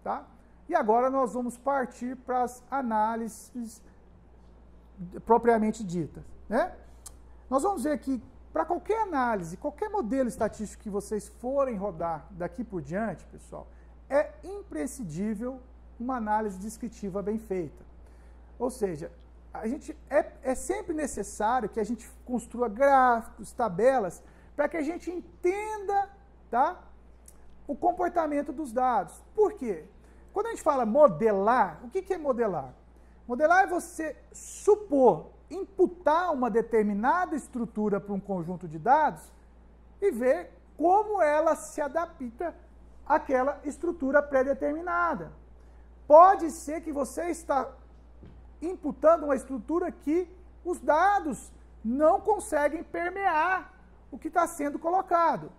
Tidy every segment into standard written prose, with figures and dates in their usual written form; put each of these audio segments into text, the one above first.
tá? E agora nós vamos partir para as análises propriamente ditas, né? Nós vamos ver que para qualquer análise, qualquer modelo estatístico que vocês forem rodar daqui por diante, pessoal, é imprescindível uma análise descritiva bem feita. Ou seja, é sempre necessário que a gente construa gráficos, tabelas, para que a gente entenda, tá, o comportamento dos dados. Por quê? Quando a gente fala modelar, o que é modelar? Modelar é você supor, imputar uma determinada estrutura para um conjunto de dados e ver como ela se adapta àquela estrutura pré-determinada. Pode ser que você está imputando uma estrutura que os dados não conseguem permear o que está sendo colocado.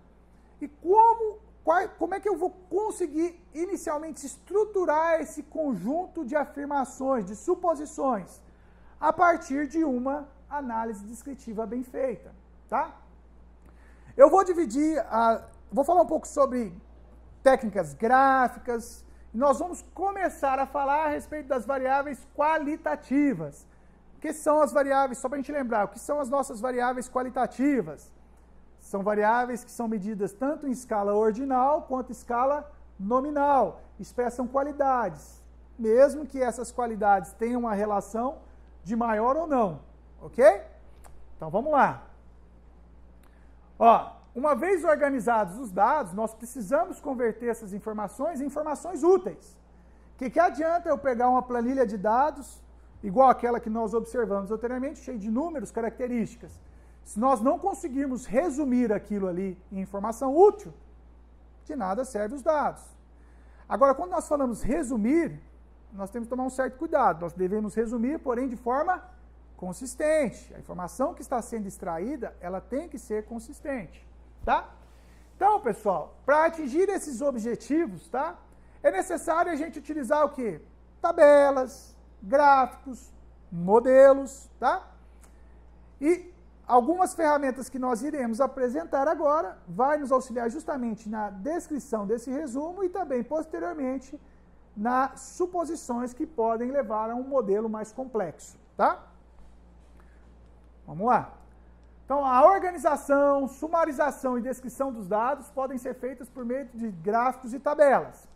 E como é que eu vou conseguir inicialmente estruturar esse conjunto de afirmações, de suposições, a partir de uma análise descritiva bem feita, tá? Eu vou vou falar um pouco sobre técnicas gráficas, e nós vamos começar a falar a respeito das variáveis qualitativas. O que são as variáveis, só para a gente lembrar, o que são as nossas variáveis qualitativas? São variáveis que são medidas tanto em escala ordinal quanto em escala nominal, expressam qualidades, mesmo que essas qualidades tenham uma relação de maior ou não, ok? Então vamos lá. Ó, uma vez organizados os dados, nós precisamos converter essas informações em informações úteis. O que adianta eu pegar uma planilha de dados, igual aquela que nós observamos anteriormente, cheia de números, características, se nós não conseguirmos resumir aquilo ali em informação útil, de nada servem os dados. Agora, quando nós falamos resumir, nós temos que tomar um certo cuidado. Nós devemos resumir, porém, de forma consistente. A informação que está sendo extraída, ela tem que ser consistente, tá? Então, pessoal, para atingir esses objetivos, tá? É necessário a gente utilizar o quê? Tabelas, gráficos, modelos, tá? E algumas ferramentas que nós iremos apresentar agora vai nos auxiliar justamente na descrição desse resumo e também, posteriormente, nas suposições que podem levar a um modelo mais complexo, tá? Vamos lá. Então, a organização, sumarização e descrição dos dados podem ser feitas por meio de gráficos e tabelas.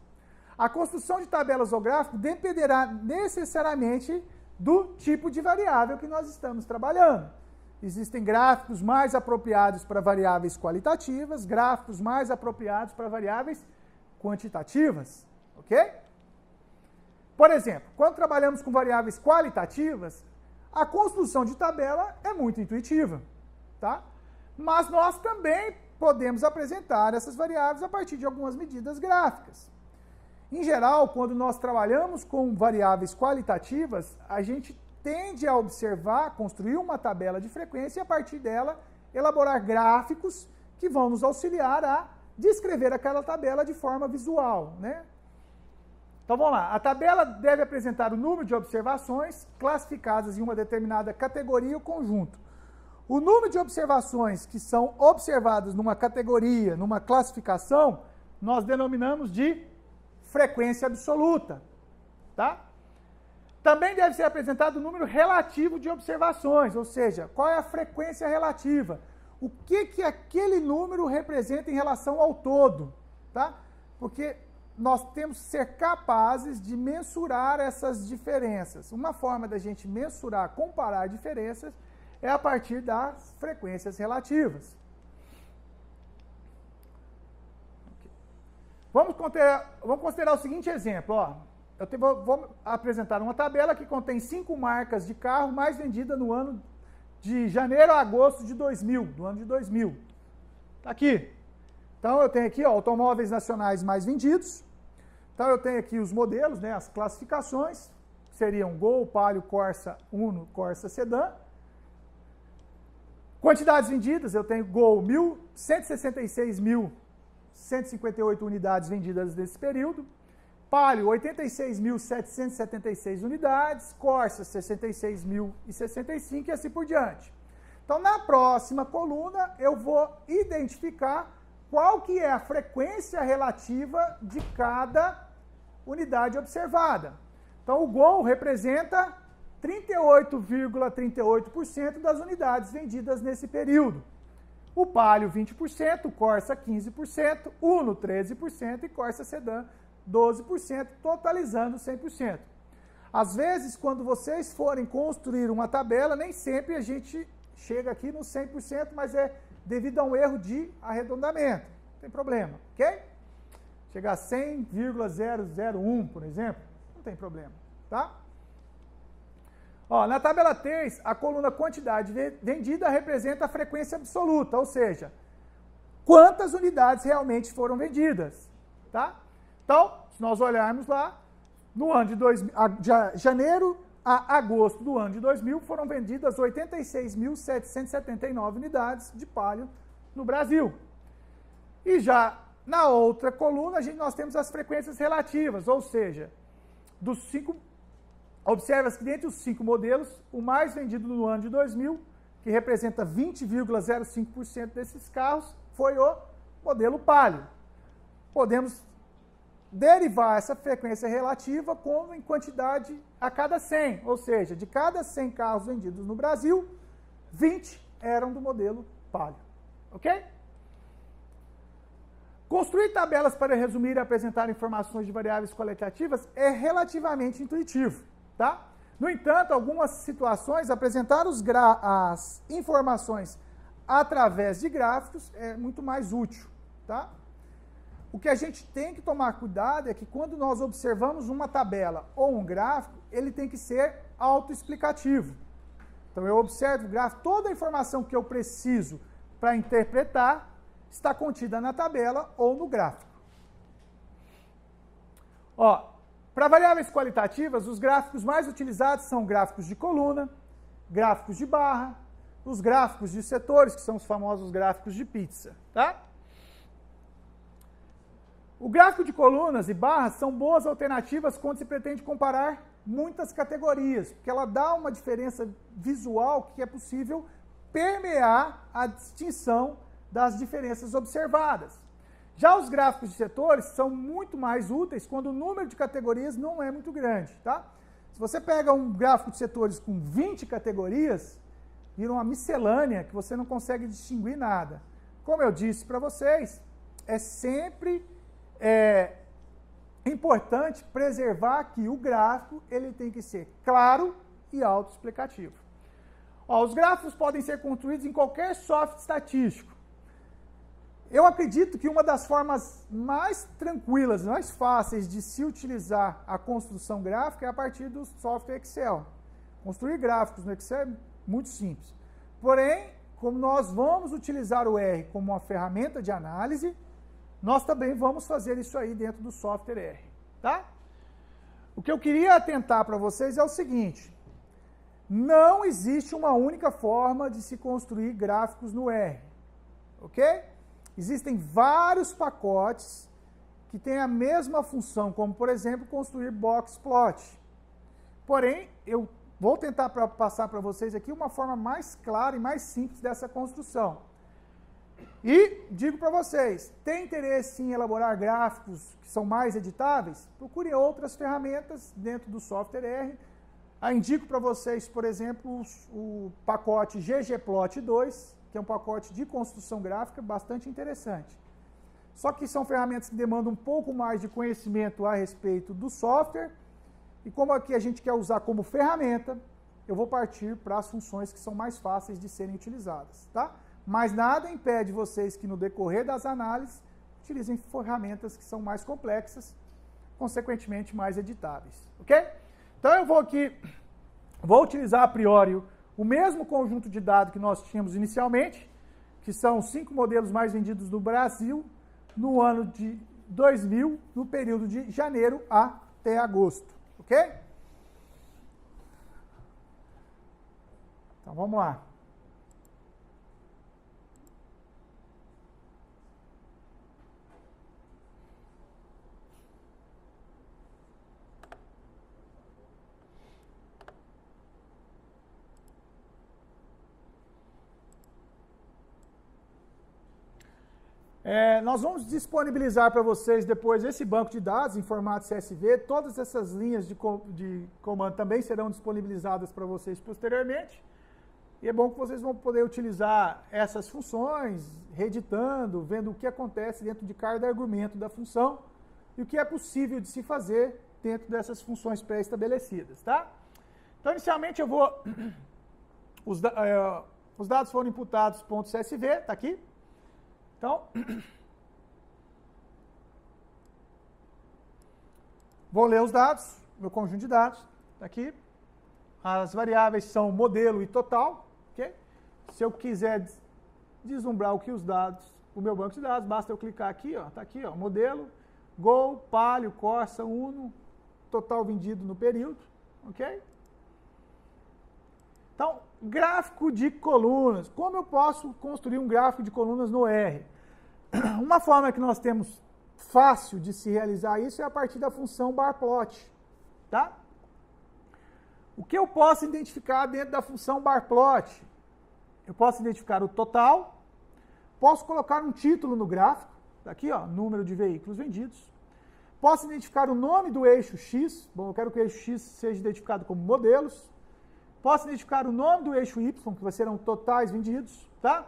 A construção de tabelas ou gráficos dependerá necessariamente do tipo de variável que nós estamos trabalhando. Existem gráficos mais apropriados para variáveis qualitativas, gráficos mais apropriados para variáveis quantitativas, ok? Por exemplo, quando trabalhamos com variáveis qualitativas, a construção de tabela é muito intuitiva, tá? Mas nós também podemos apresentar essas variáveis a partir de algumas medidas gráficas. Em geral, quando nós trabalhamos com variáveis qualitativas, a gente tende a observar, construir uma tabela de frequência e, a partir dela, elaborar gráficos que vão nos auxiliar a descrever aquela tabela de forma visual, né? Então, vamos lá. A tabela deve apresentar o número de observações classificadas em uma determinada categoria ou conjunto. O número de observações que são observadas numa categoria, numa classificação, nós denominamos de frequência absoluta, tá? Também deve ser apresentado o número relativo de observações, ou seja, qual é a frequência relativa? O que aquele número representa em relação ao todo, tá? Porque nós temos que ser capazes de mensurar essas diferenças. Uma forma da gente mensurar, comparar diferenças, é a partir das frequências relativas. Vamos considerar o seguinte exemplo, ó. Vou apresentar uma tabela que contém 5 marcas de carro mais vendidas no ano de janeiro a agosto de 2000, do ano de 2000. Tá aqui. Então, eu tenho aqui, ó, automóveis nacionais mais vendidos. Então, eu tenho aqui os modelos, né, as classificações, seriam Gol, Palio, Corsa, Uno, Corsa, Sedan. Quantidades vendidas, eu tenho Gol, 166.158 unidades vendidas nesse período. Palio, 86.776 unidades, Corsa, 66.065 e assim por diante. Então, na próxima coluna, eu vou identificar qual que é a frequência relativa de cada unidade observada. Então, o Gol representa 38,38% das unidades vendidas nesse período. O Palio, 20%, o Corsa, 15%, Uno, 13% e Corsa Sedan, 12%, totalizando 100%. Às vezes, quando vocês forem construir uma tabela, nem sempre a gente chega aqui no 100%, mas é devido a um erro de arredondamento. Não tem problema, ok? Chegar a 100,001, por exemplo, não tem problema, tá? Ó, na tabela 3, a coluna quantidade vendida representa a frequência absoluta, ou seja, quantas unidades realmente foram vendidas, tá? Então, se nós olharmos lá, no ano de janeiro a agosto do ano de 2000, foram vendidas 86.779 unidades de Palio no Brasil. E já na outra coluna, nós temos as frequências relativas, ou seja, observa-se que dentre os 5 modelos, o mais vendido no ano de 2000, que representa 20,05% desses carros, foi o modelo Palio. Podemos derivar essa frequência relativa como em quantidade a cada 100, ou seja, de cada 100 carros vendidos no Brasil, 20 eram do modelo Palio, ok? Construir tabelas para resumir e apresentar informações de variáveis qualitativas é relativamente intuitivo, tá? No entanto, algumas situações, apresentar as informações através de gráficos é muito mais útil, tá? O que a gente tem que tomar cuidado é que quando nós observamos uma tabela ou um gráfico, ele tem que ser autoexplicativo. Então eu observo o gráfico, toda a informação que eu preciso para interpretar está contida na tabela ou no gráfico. Ó, para variáveis qualitativas, os gráficos mais utilizados são gráficos de coluna, gráficos de barra, os gráficos de setores, que são os famosos gráficos de pizza, tá? O gráfico de colunas e barras são boas alternativas quando se pretende comparar muitas categorias, porque ela dá uma diferença visual que é possível permear a distinção das diferenças observadas. Já os gráficos de setores são muito mais úteis quando o número de categorias não é muito grande, tá? Se você pega um gráfico de setores com 20 categorias, vira uma miscelânea que você não consegue distinguir nada. Como eu disse para vocês, é sempre importante preservar que o gráfico ele tem que ser claro e autoexplicativo. Ó, os gráficos podem ser construídos em qualquer software estatístico. Eu acredito que uma das formas mais tranquilas, mais fáceis de se utilizar a construção gráfica é a partir do software Excel. Construir gráficos no Excel é muito simples. Porém, como nós vamos utilizar o R como uma ferramenta de análise, nós também vamos fazer isso aí dentro do software R, tá? O que eu queria atentar para vocês é o seguinte: não existe uma única forma de se construir gráficos no R, ok? Existem vários pacotes que têm a mesma função, como, por exemplo, construir boxplot. Porém, eu vou tentar passar para vocês aqui uma forma mais clara e mais simples dessa construção. E digo para vocês, tem interesse em elaborar gráficos que são mais editáveis? Procure outras ferramentas dentro do software R. Indico para vocês, por exemplo, o pacote ggplot 2, que é um pacote de construção gráfica bastante interessante. Só que são ferramentas que demandam um pouco mais de conhecimento a respeito do software, e como aqui a gente quer usar como ferramenta, eu vou partir para as funções que são mais fáceis de serem utilizadas, tá? Mas nada impede vocês que no decorrer das análises utilizem ferramentas que são mais complexas, consequentemente mais editáveis, ok? Então eu vou utilizar a priori o mesmo conjunto de dados que nós tínhamos inicialmente, que são os 5 modelos mais vendidos no Brasil no ano de 2000, no período de janeiro até agosto, ok? Então vamos lá. Nós vamos disponibilizar para vocês depois esse banco de dados em formato CSV. Todas essas linhas de comando também serão disponibilizadas para vocês posteriormente. E é bom que vocês vão poder utilizar essas funções, reeditando, vendo o que acontece dentro de cada argumento da função e o que é possível de se fazer dentro dessas funções pré-estabelecidas, tá? Então, inicialmente, eu vou... Os dados foram imputados .csv, está aqui. Então, vou ler os dados, meu conjunto de dados, está aqui. As variáveis são modelo e total, ok? Se eu quiser deslumbrar o meu banco de dados, basta eu clicar aqui, ó, tá aqui, ó, modelo, Gol, Palio, Corsa, Uno, total vendido no período, ok? Então, gráfico de colunas. Como eu posso construir um gráfico de colunas no R? Uma forma que nós temos fácil de se realizar isso é a partir da função barplot, tá? O que eu posso identificar dentro da função barplot? Eu posso identificar o total, posso colocar um título no gráfico, tá aqui, ó, número de veículos vendidos. Posso identificar o nome do eixo X, bom, eu quero que o eixo X seja identificado como modelos. Posso identificar o nome do eixo Y, que serão totais vendidos, tá?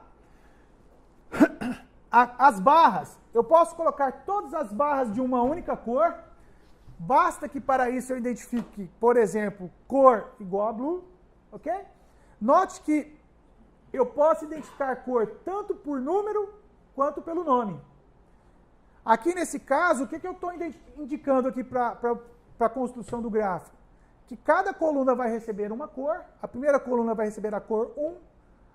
As barras, eu posso colocar todas as barras de uma única cor. Basta que para isso eu identifique, por exemplo, cor igual a blue, ok? Note que eu posso identificar cor tanto por número quanto pelo nome. Aqui nesse caso, o que eu estou indicando aqui para a construção do gráfico? Que cada coluna vai receber uma cor, a primeira coluna vai receber a cor 1,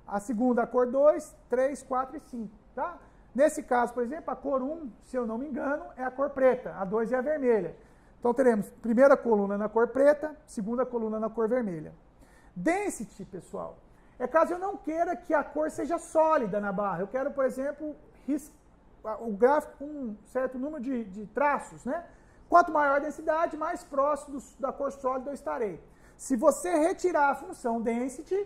a segunda a cor 2, 3, 4 e 5, tá? Nesse caso, por exemplo, a cor 1, se eu não me engano, é a cor preta, a 2 é a vermelha. Então teremos primeira coluna na cor preta, segunda coluna na cor vermelha. Density, pessoal, é caso eu não queira que a cor seja sólida na barra. Eu quero, por exemplo, o gráfico com um certo número de traços, né? Quanto maior a densidade, mais próximo da cor sólida eu estarei. Se você retirar a função density,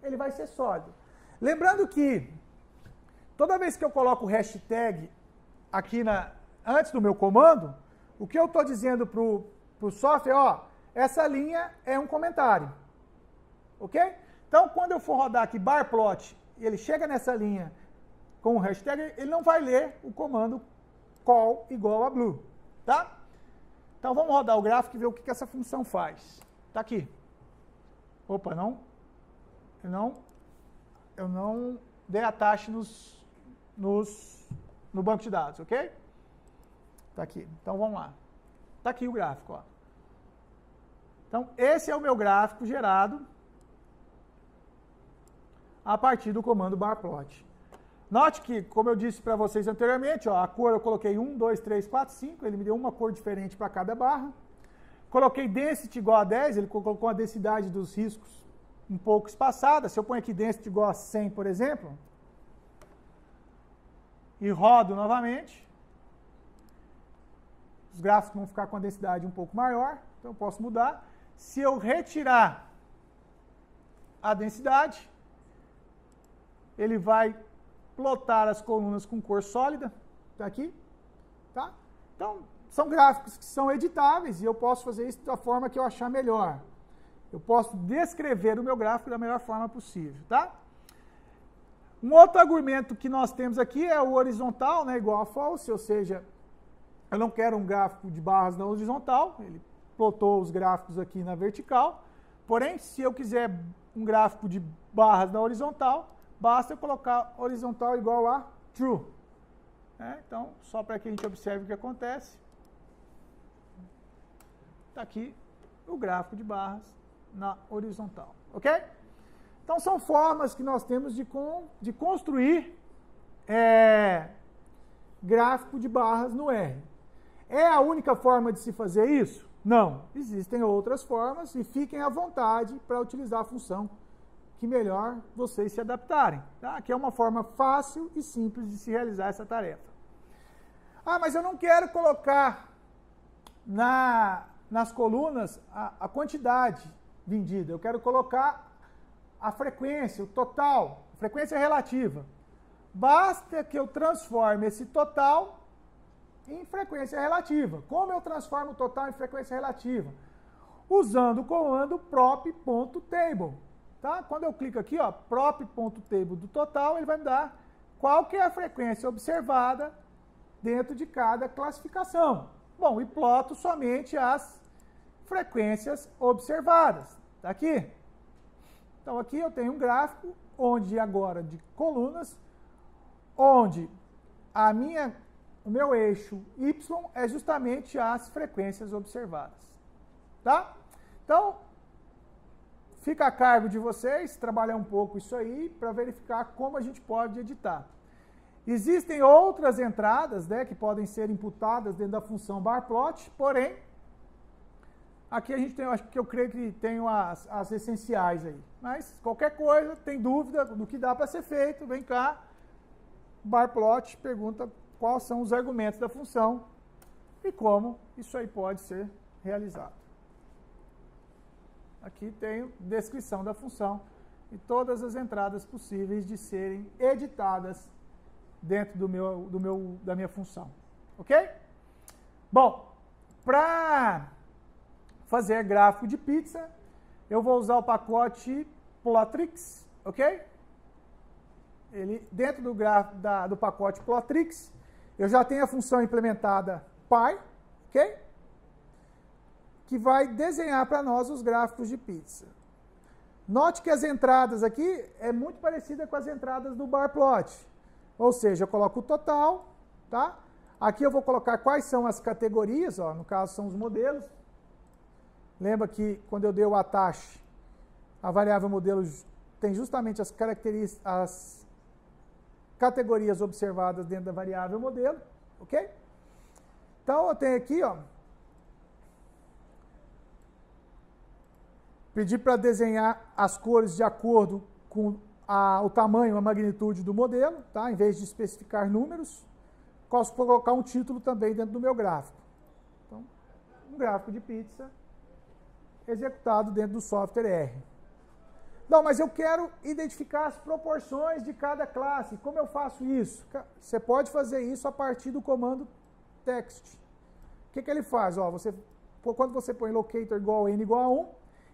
ele vai ser sólido. Lembrando que toda vez que eu coloco o hashtag aqui antes do meu comando, o que eu estou dizendo para o software, ó, essa linha é um comentário. Ok? Então, quando eu for rodar aqui barplot, e ele chega nessa linha com o hashtag, ele não vai ler o comando call igual a blue. Tá? Então vamos rodar o gráfico e ver o que essa função faz. Tá aqui. Opa, eu não dei attach no banco de dados, ok? Tá aqui. Então vamos lá. Tá aqui o gráfico, ó. Então esse é o meu gráfico gerado a partir do comando barplot. Note que, como eu disse para vocês anteriormente, ó, a cor eu coloquei 1, 2, 3, 4, 5, ele me deu uma cor diferente para cada barra. Coloquei density igual a 10, ele colocou a densidade dos riscos um pouco espaçada. Se eu ponho aqui density igual a 100, por exemplo, e rodo novamente, os gráficos vão ficar com a densidade um pouco maior, então eu posso mudar. Se eu retirar a densidade, ele vai plotar as colunas com cor sólida, tá aqui, tá? Então, são gráficos que são editáveis e eu posso fazer isso da forma que eu achar melhor. Eu posso descrever o meu gráfico da melhor forma possível, tá? Um outro argumento que nós temos aqui é o horizontal, né, igual a false, ou seja, eu não quero um gráfico de barras na horizontal, ele plotou os gráficos aqui na vertical, porém, se eu quiser um gráfico de barras na horizontal, basta eu colocar horizontal igual a true. Então, só para que a gente observe o que acontece. Está aqui o gráfico de barras na horizontal. Ok? Então, são formas que nós temos de construir gráfico de barras no R. É a única forma de se fazer isso? Não. Existem outras formas e fiquem à vontade para utilizar a função que melhor vocês se adaptarem. Tá? Que é uma forma fácil e simples de se realizar essa tarefa. Ah, mas eu não quero colocar nas colunas a quantidade vendida. Eu quero colocar a frequência, o total, frequência relativa. Basta que eu transforme esse total em frequência relativa. Como eu transformo o total em frequência relativa? Usando o comando prop.table. Tá? Quando eu clico aqui, ó, prop.table do total, ele vai me dar qual que é a frequência observada dentro de cada classificação. Bom, e ploto somente as frequências observadas. Tá aqui? Então aqui eu tenho um gráfico onde agora de colunas, onde o meu eixo Y é justamente as frequências observadas. Tá? Então, fica a cargo de vocês trabalhar um pouco isso aí para verificar como a gente pode editar. Existem outras entradas, né, que podem ser imputadas dentro da função barplot, porém, aqui a gente tem, acho que eu creio que tenho as essenciais aí. Mas qualquer coisa, tem dúvida do que dá para ser feito, vem cá, barplot pergunta quais são os argumentos da função e como isso aí pode ser realizado. Aqui tenho descrição da função e todas as entradas possíveis de serem editadas dentro da minha função. Ok? Bom, para fazer gráfico de pizza, eu vou usar o pacote Plotrix, ok? Dentro do pacote Plotrix, eu já tenho a função implementada py, ok? Que vai desenhar para nós os gráficos de pizza. Note que as entradas aqui é muito parecida com as entradas do barplot. Ou seja, eu coloco o total, tá? Aqui eu vou colocar quais são as categorias, ó, no caso são os modelos. Lembra que quando eu dei o attach, a variável modelo tem justamente as características, as categorias observadas dentro da variável modelo, ok? Então eu tenho aqui, ó, pedir para desenhar as cores de acordo com o tamanho, a magnitude do modelo, tá? Em vez de especificar números, posso colocar um título também dentro do meu gráfico. Então, um gráfico de pizza executado dentro do software R. Não, mas eu quero identificar as proporções de cada classe. Como eu faço isso? Você pode fazer isso a partir do comando text. O que ele faz? Ó, quando você põe locator igual a n igual a 1,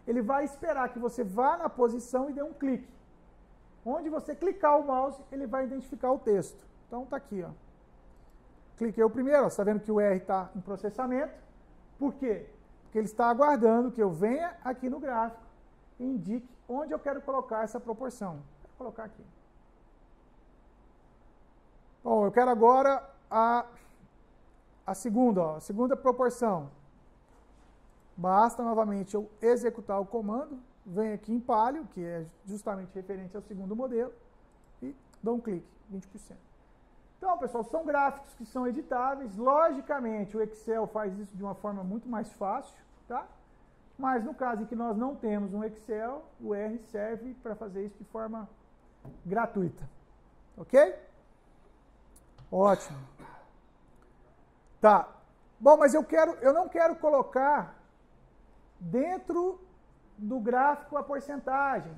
ele vai esperar que você vá na posição e dê um clique. Onde você clicar o mouse, ele vai identificar o texto. Então tá aqui, ó. Cliquei o primeiro, ó, você está vendo que o R está em processamento. Por quê? Porque ele está aguardando que eu venha aqui no gráfico e indique onde eu quero colocar essa proporção. Vou colocar aqui. Bom, eu quero agora a segunda proporção. Basta novamente eu executar o comando, venho aqui em palio, que é justamente referente ao segundo modelo, e dou um clique, 20%. Então, pessoal, são gráficos que são editáveis. Logicamente, o Excel faz isso de uma forma muito mais fácil, tá? Mas no caso em que nós não temos um Excel, o R serve para fazer isso de forma gratuita. Ok? Ótimo. Tá. Bom, mas eu não quero colocar dentro do gráfico a porcentagem.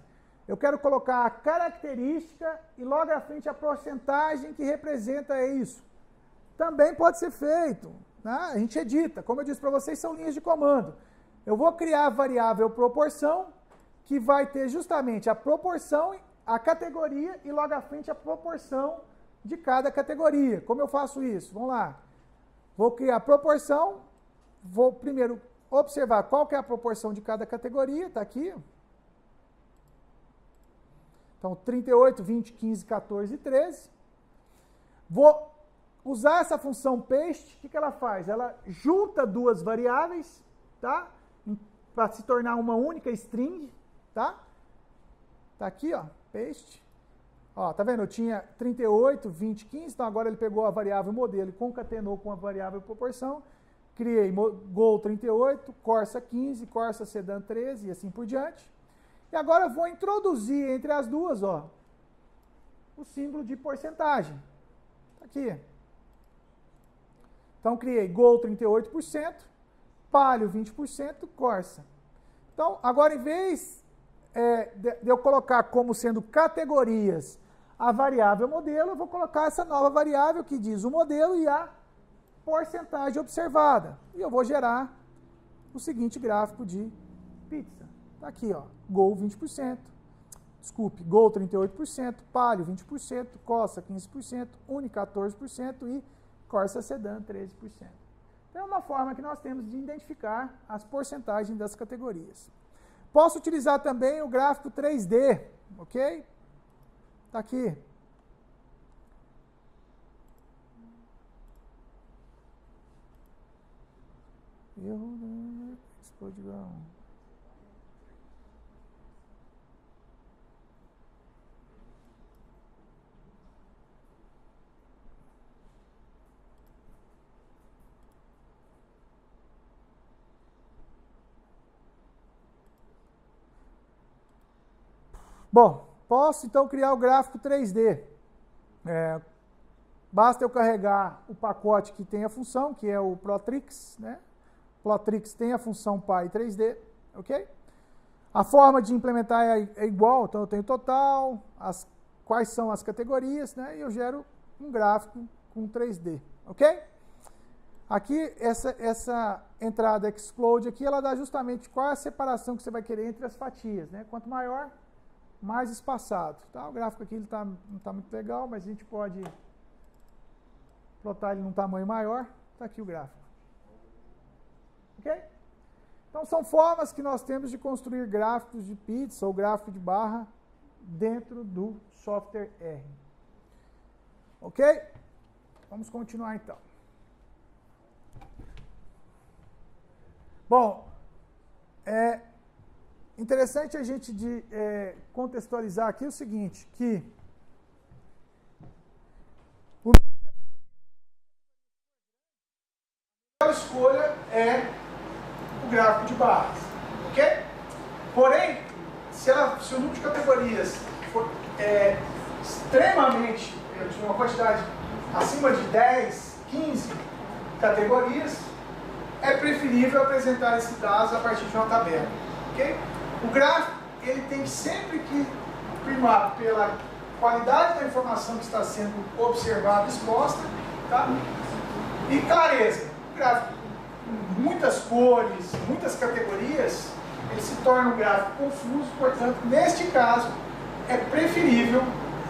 Eu quero colocar a característica e logo à frente a porcentagem que representa isso. Também pode ser feito, né? A gente edita. Como eu disse para vocês, são linhas de comando. Eu vou criar a variável proporção, que vai ter justamente a proporção, a categoria e logo à frente a proporção de cada categoria. Como eu faço isso? Vamos lá. Vou criar a proporção, vou primeiro observar qual que é a proporção de cada categoria, está aqui. Então, 38, 20, 15, 14 e 13. Vou usar essa função paste. O que ela faz? Ela junta duas variáveis, tá? Para se tornar uma única string, tá? Tá aqui, ó, paste. Ó, tá vendo? Eu tinha 38, 20, 15, então agora ele pegou a variável modelo e concatenou com a variável proporção. Criei Gol 38, Corsa 15, Corsa Sedan 13 e assim por diante. E agora eu vou introduzir entre as duas, ó, o símbolo de porcentagem. Tá aqui. Então, criei Gol 38%, Palio 20%, Corsa. Então, agora em vez de eu colocar como sendo categorias a variável modelo, eu vou colocar essa nova variável que diz o modelo e a porcentagem observada. E eu vou gerar o seguinte gráfico de pizza. Tá aqui, ó, Gol 20%, desculpe, Gol 38%, Palio 20%, Corsa 15%, Uni 14% e Corsa Sedan 13%. Então é uma forma que nós temos de identificar as porcentagens das categorias. Posso utilizar também o gráfico 3D, ok? Está aqui. Bom, posso então criar o gráfico 3D. Basta eu carregar o pacote que tem a função, que é o Plotrix, né? Plotrix tem a função Py 3D, ok? A forma de implementar é igual, então eu tenho total, quais são as categorias, né? E eu gero um gráfico com 3D, ok? Aqui, essa entrada explode aqui, ela dá justamente qual é a separação que você vai querer entre as fatias, né? Quanto maior, mais espaçado, tá? O gráfico aqui ele não está muito legal, mas a gente pode plotar ele num tamanho maior. Está aqui o gráfico. Ok? Então, são formas que nós temos de construir gráficos de pizza ou gráfico de barra dentro do software R. Ok? Vamos continuar então. Bom, interessante a gente contextualizar aqui o seguinte, que a escolha é o gráfico de barras, ok? Porém, se o número de categorias for extremamente, de uma quantidade acima de 10, 15 categorias, é preferível apresentar esses dados a partir de uma tabela, ok? O gráfico, ele tem sempre que primar pela qualidade da informação que está sendo observada e exposta, tá? E clareza. O gráfico com muitas cores, muitas categorias, ele se torna um gráfico confuso, portanto, neste caso, é preferível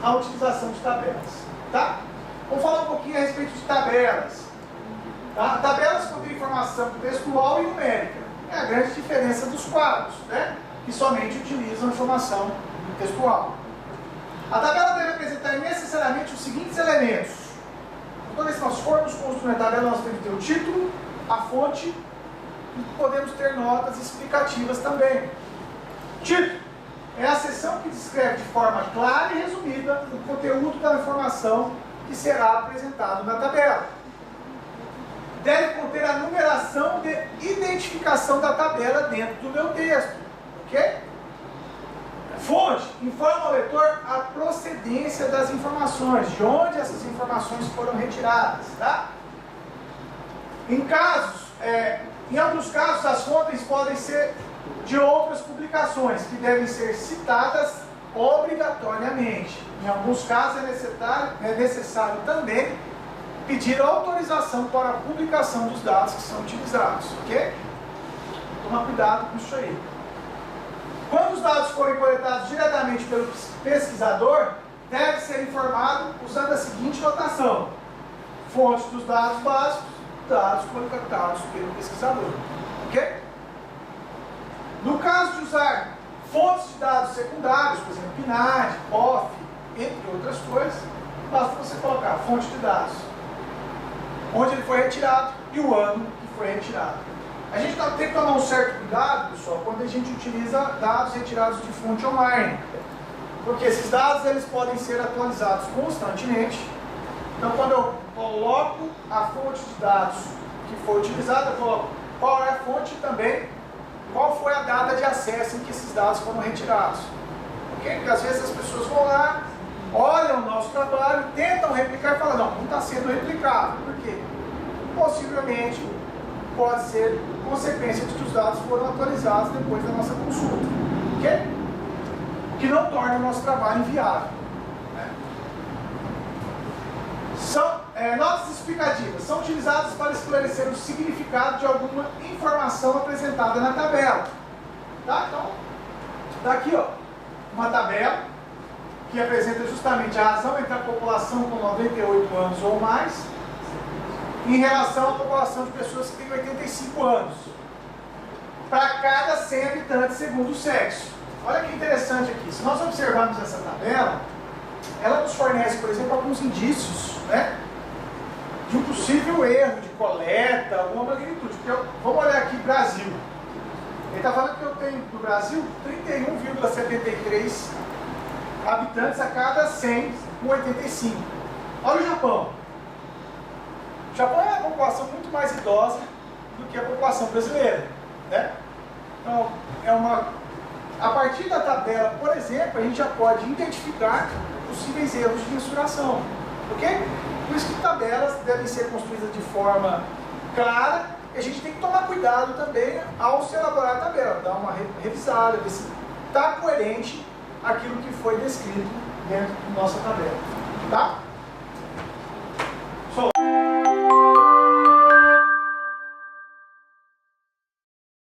a utilização de tabelas, tá? Vamos falar um pouquinho a respeito de tabelas. Tá? Tabelas contêm informação textual e numérica. É a grande diferença dos quadros, né? Que somente utilizam informação textual. A tabela deve apresentar necessariamente os seguintes elementos. Toda vez que nós formos construir a tabela, nós temos que ter o título, a fonte e podemos ter notas explicativas também. Título é a seção que descreve de forma clara e resumida o conteúdo da informação que será apresentado na tabela. Deve conter a numeração de identificação da tabela dentro do meu texto, ok? Fonte informa ao leitor a procedência das informações, de onde essas informações foram retiradas, tá? Em alguns casos, as fontes podem ser de outras publicações, que devem ser citadas obrigatoriamente. Em alguns casos, é necessário também pedir autorização para a publicação dos dados que são utilizados, ok? Toma cuidado com isso aí. Quando os dados forem coletados diretamente pelo pesquisador, deve ser informado usando a seguinte notação: fonte dos dados básicos, dados coletados pelo pesquisador, ok? No caso de usar fontes de dados secundários, por exemplo, PNAD, POF, entre outras coisas, basta você colocar fonte de dados, onde ele foi retirado e o ano que foi retirado. A gente tem que tomar um certo cuidado, pessoal, quando a gente utiliza dados retirados de fonte online, porque esses dados eles podem ser atualizados constantemente. Então, quando eu coloco a fonte de dados que foi utilizada, eu coloco qual é a fonte e também qual foi a data de acesso em que esses dados foram retirados. Ok? Porque às vezes as pessoas vão lá, olham o nosso trabalho, tentam replicar e falam, não está sendo replicado. Por quê? Possivelmente pode ser consequência de que os dados foram atualizados depois da nossa consulta. Ok? Que não torna o nosso trabalho inviável. Né? Notas explicativas são utilizadas para esclarecer o significado de alguma informação apresentada na tabela. Tá? Então, daqui, ó, uma tabela que apresenta justamente a razão entre a população com 98 anos ou mais em relação à população de pessoas que têm 85 anos, para cada 100 habitantes segundo o sexo. Olha que interessante aqui, se nós observarmos essa tabela, ela nos fornece, por exemplo, alguns indícios, né, de um possível erro de coleta, alguma magnitude. Vamos olhar aqui, Brasil. Ele está falando que eu tenho no Brasil 31,73 habitantes a cada 100 com 85. Olha o Japão. O Japão é uma população muito mais idosa do que a população brasileira, né? Então, a partir da tabela, por exemplo, a gente já pode identificar possíveis erros de mensuração. Ok? Por isso que tabelas devem ser construídas de forma clara e a gente tem que tomar cuidado também ao se elaborar a tabela, dar uma revisada, ver se está coerente aquilo que foi descrito dentro da nossa tabela. Tá?